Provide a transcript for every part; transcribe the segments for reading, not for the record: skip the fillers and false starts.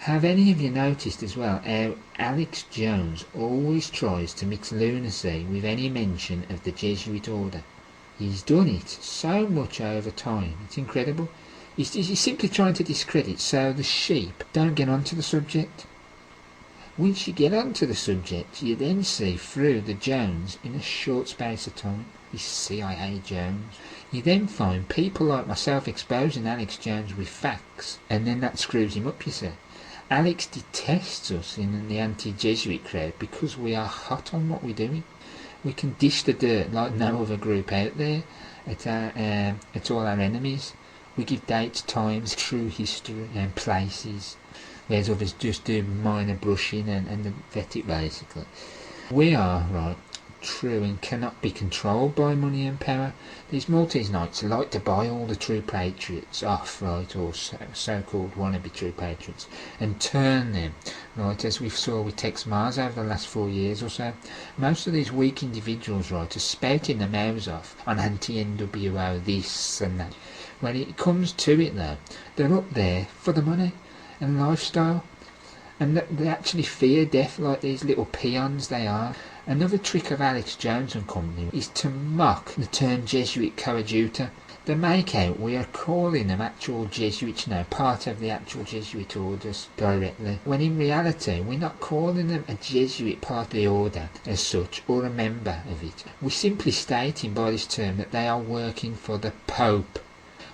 Have any of you noticed as well how Alex Jones always tries to mix lunacy with any mention of the Jesuit order? He's done it so much over time, it's incredible. He's simply trying to discredit so the sheep don't get onto the subject. Once you get onto the subject, you then see through the Jones in a short space of time. This CIA Jones. You then find people like myself exposing Alex Jones with facts, and then that screws him up, you see. Alex detests us in the anti-Jesuit crowd because we are hot on what we're doing. We can dish the dirt like no other group out there at all our enemies. We give dates, times, true history and places, whereas others just do minor brushing and vet it basically. We are, right, true and cannot be controlled by money and power. These Maltese Knights like to buy all the true patriots off, right, or so-called wannabe true patriots, and turn them, right, as we saw with Tex Mars over the last 4 years or so. Most of these weak individuals, right, are spouting their mouths off on anti-NWO this and that. When it comes to it though, they're up there for the money and lifestyle, and they actually fear death like these little peons they are. Another trick of Alex Jones and company is to mock the term Jesuit coadjutor. They make out we are calling them actual Jesuits now, part of the actual Jesuit orders directly, when in reality we're not calling them a Jesuit part of the order as such, or a member of it. We're simply stating by this term that they are working for the Pope,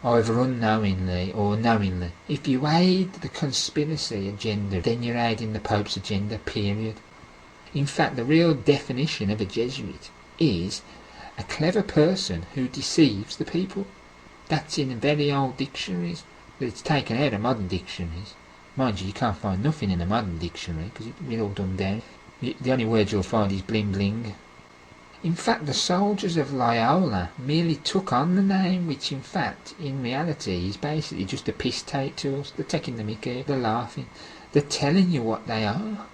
either unknowingly or knowingly. If you aid the conspiracy agenda, then you're aiding the Pope's agenda, period. In fact, the real definition of a Jesuit is a clever person who deceives the people. That's in very old dictionaries, but it's taken out of modern dictionaries. Mind you can't find nothing in a modern dictionary because it's all dumbed down. The only word you'll find is bling bling. In fact, the soldiers of Loyola merely took on the name, which in fact, in reality, is basically just a piss take to us. They're taking the mickey, they're laughing, they're telling you what they are.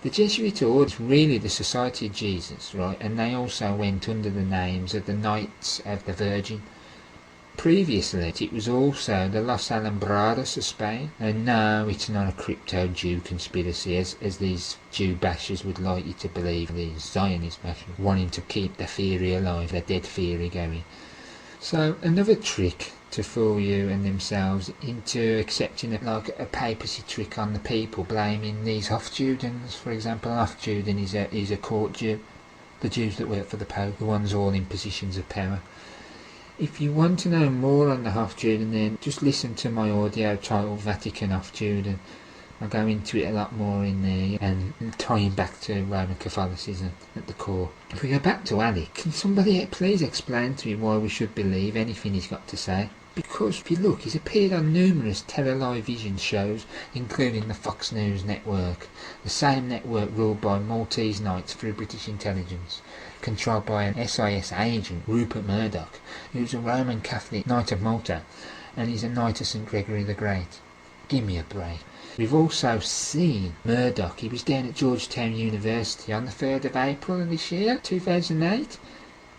The Jesuit order is really the Society of Jesus, right, and they also went under the names of the Knights of the Virgin. Previously, it was also the Los Alumbrados of Spain, and no, it's not a crypto-Jew conspiracy, as these Jew bashers would like you to believe, these Zionist bashers, wanting to keep the theory alive, their dead theory going. So, another trick to fool you and themselves into accepting a papacy trick on the people, blaming these Hofjudens. For example, an Hofjuden is a court Jew, the Jews that work for the Pope, the ones all in positions of power. If you want to know more on the Hofjuden, then just listen to my audio titled Vatican Hofjuden. I'll go into it a lot more in there and tying back to Roman Catholicism at the core. If we go back to Alec, can somebody please explain to me why we should believe anything he's got to say? Because if you look, he's appeared on numerous television shows, including the Fox News network, the same network ruled by Maltese Knights through British intelligence, controlled by an SIS agent, Rupert Murdoch, who's a Roman Catholic Knight of Malta, and he's a Knight of St Gregory the Great. Give me a break. We've also seen Murdoch. He was down at Georgetown University on the 3rd of April of this year, 2008,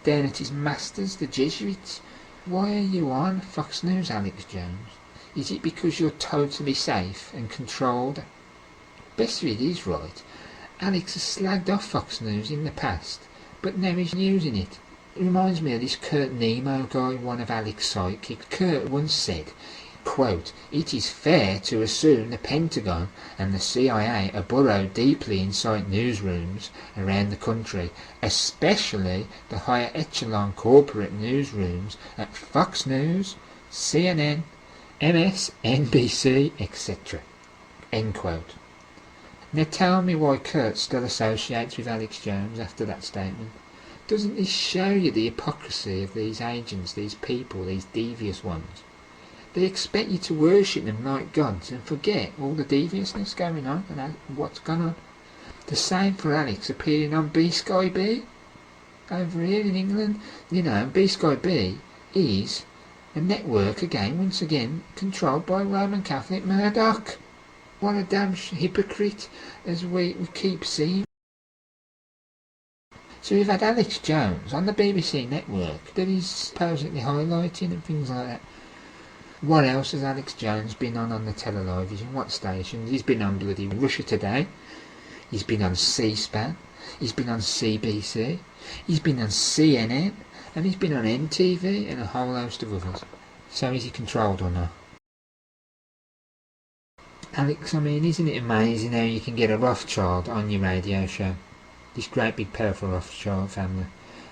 down at his Masters, the Jesuits. Why are you on Fox News, Alex Jones? Is it because you're totally safe and controlled? Best of it is, right, Alex has slagged off Fox News in the past, but now he's using it. It reminds me of this Kurt Nemo guy, one of Alex's sidekicks. Kurt once said, quote, "It is fair to assume the Pentagon and the CIA are burrowed deeply inside newsrooms around the country, especially the higher echelon corporate newsrooms at Fox News, CNN, MSNBC, etc." End quote. Now tell me why Kurt still associates with Alex Jones after that statement. Doesn't this show you the hypocrisy of these agents, these people, these devious ones? They expect you to worship them like gods and forget all the deviousness going on and what's gone on. The same for Alex appearing on B-Sky B over here in England. You know, B-Sky B is a network once again, controlled by Roman Catholic Murdoch. What a damn hypocrite, as we keep seeing. So we've had Alex Jones on the BBC network that he's supposedly highlighting and things like that. What else has Alex Jones been on the television? What stations? He's been on bloody Russia Today. He's been on C-SPAN. He's been on CBC. He's been on CNN. And he's been on MTV and a whole host of others. So is he controlled or not? Alex, I mean, isn't it amazing how you can get a Rothschild on your radio show? This great big powerful Rothschild family.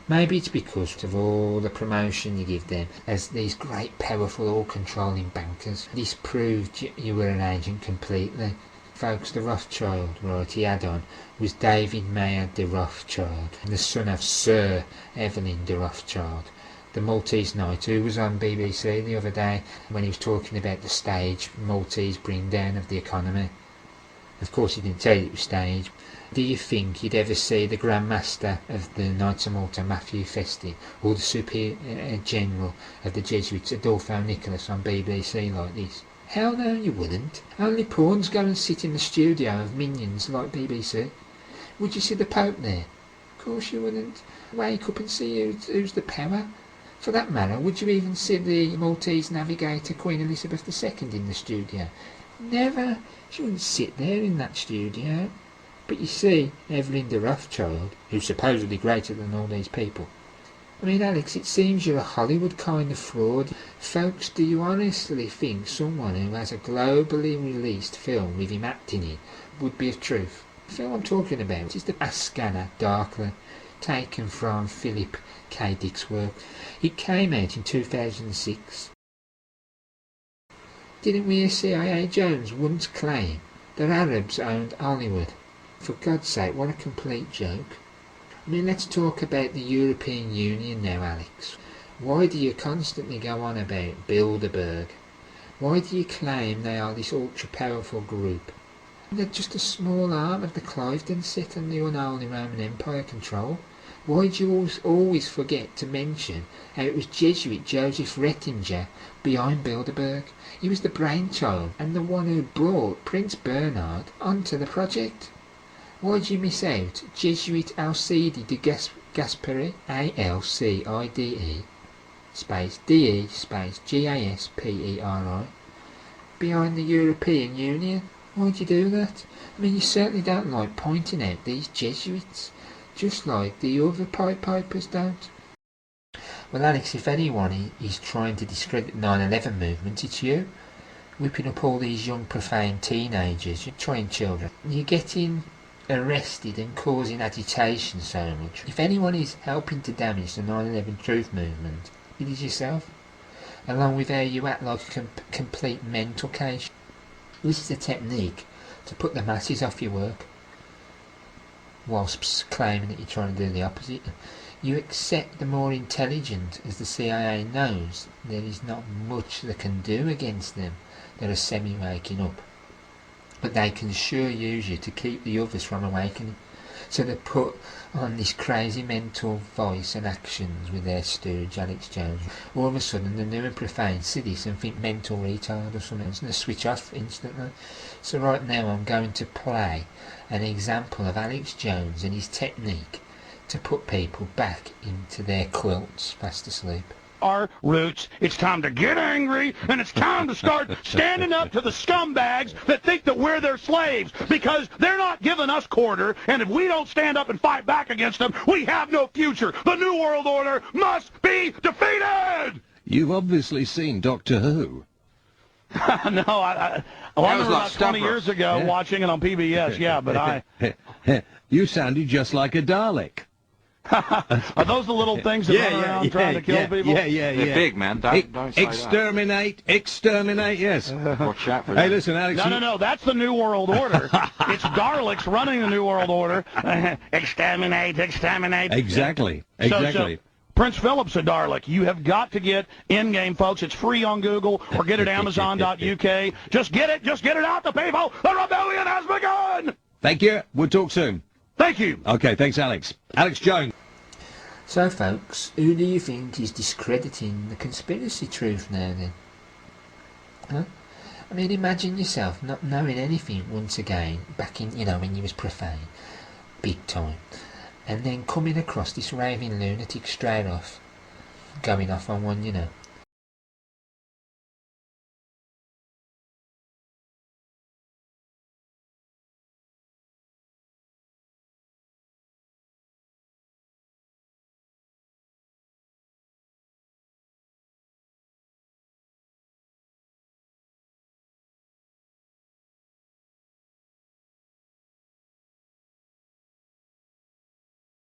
Maybe it's because of all the promotion you give them as these great powerful all-controlling bankers. This proved you were an agent completely. Folks, the Rothschild, right, he had on, was David Mayer de Rothschild, the son of Sir Evelyn de Rothschild, the Maltese knight who was on BBC the other day when he was talking about the stage Maltese bring down of the economy. Of course he didn't tell you it was staged. Do you think you'd ever see the Grand Master of the Knights of Malta, Matthew Festi, or the Superior General of the Jesuits, Adolfo Nicholas, on BBC like this? Hell no, you wouldn't. Only pawns go and sit in the studio of minions like BBC. Would you see the Pope there? Of course you wouldn't. Wake up and see who's the power. For that matter, would you even see the Maltese navigator Queen Elizabeth II in the studio? Never. She wouldn't sit there in that studio. But you see, Evelyn de Rothschild, who's supposedly greater than all these people. I mean, Alex, it seems you're a Hollywood kind of fraud. Folks, do you honestly think someone who has a globally released film with him acting in would be of truth? The film I'm talking about is the Ascana Darkly, taken from Philip K. Dick's work. It came out in 2006. Didn't we hear CIA Jones once claim that Arabs owned Hollywood? For God's sake, what a complete joke. I mean, let's talk about the European Union now, Alex. Why do you constantly go on about Bilderberg? Why do you claim they are this ultra-powerful group? They're just a small arm of the Cliveden set and the unholy Roman Empire control. Why do you always forget to mention how it was Jesuit Joseph Rettinger behind Bilderberg? He was the brainchild and the one who brought Prince Bernhard onto the project. Why did you miss out Jesuit Alcide de Gasperi, Alcide, space DE, space GASPERI, behind the European Union? Why'd you do that? I mean, you certainly don't like pointing out these Jesuits, just like the other Pied Pipers don't. Well, Alex, if anyone is trying to discredit the 9/11 movement, it's you. Whipping up all these young profane teenagers, you're trying children. You're getting arrested and causing agitation so much. If anyone is helping to damage the 9/11 truth movement, it is yourself, along with how you act like a complete mental case. This is a technique to put the masses off your work, whilst claiming that you're trying to do the opposite. You accept the more intelligent, as the CIA knows there is not much they can do against them that are semi-waking up. But they can sure use you to keep the others from awakening. So they put on this crazy mental voice and actions with their stooge, Alex Jones. All of a sudden, the new and profane see this and think mental retard or something, and they switch off instantly. So right now I'm going to play an example of Alex Jones and his technique to put people back into their quilts fast asleep. Our roots. It's time to get angry, and it's time to start standing up to the scumbags that think that we're their slaves, because they're not giving us quarter, and if we don't stand up and fight back against them, we have no future. The New World Order must be defeated! You've obviously seen Doctor Who. No, I remember about 20 years ago watching it on PBS, yeah, but I... You sounded just like a Dalek. Are those the little things that run around trying to kill people? Yeah. They're big, man. Don't say exterminate, yes. that. Watch out for Hey, them. listen, Alex. No, that's the New World Order. It's Daleks running the New World Order. Exterminate. Exactly. So, Prince Philip's a Dalek. You have got to get in-game, folks. It's free on Google or get it at Amazon.uk. Just get it out to people. The rebellion has begun. Thank you. We'll talk soon. Thank you. Okay, thanks, Alex. Alex Jones. So, folks, who do you think is discrediting the conspiracy truth now, then? Huh? I mean, imagine yourself not knowing anything once again, back in, when you was profane, big time, and then coming across this raving lunatic straight off, going off on one,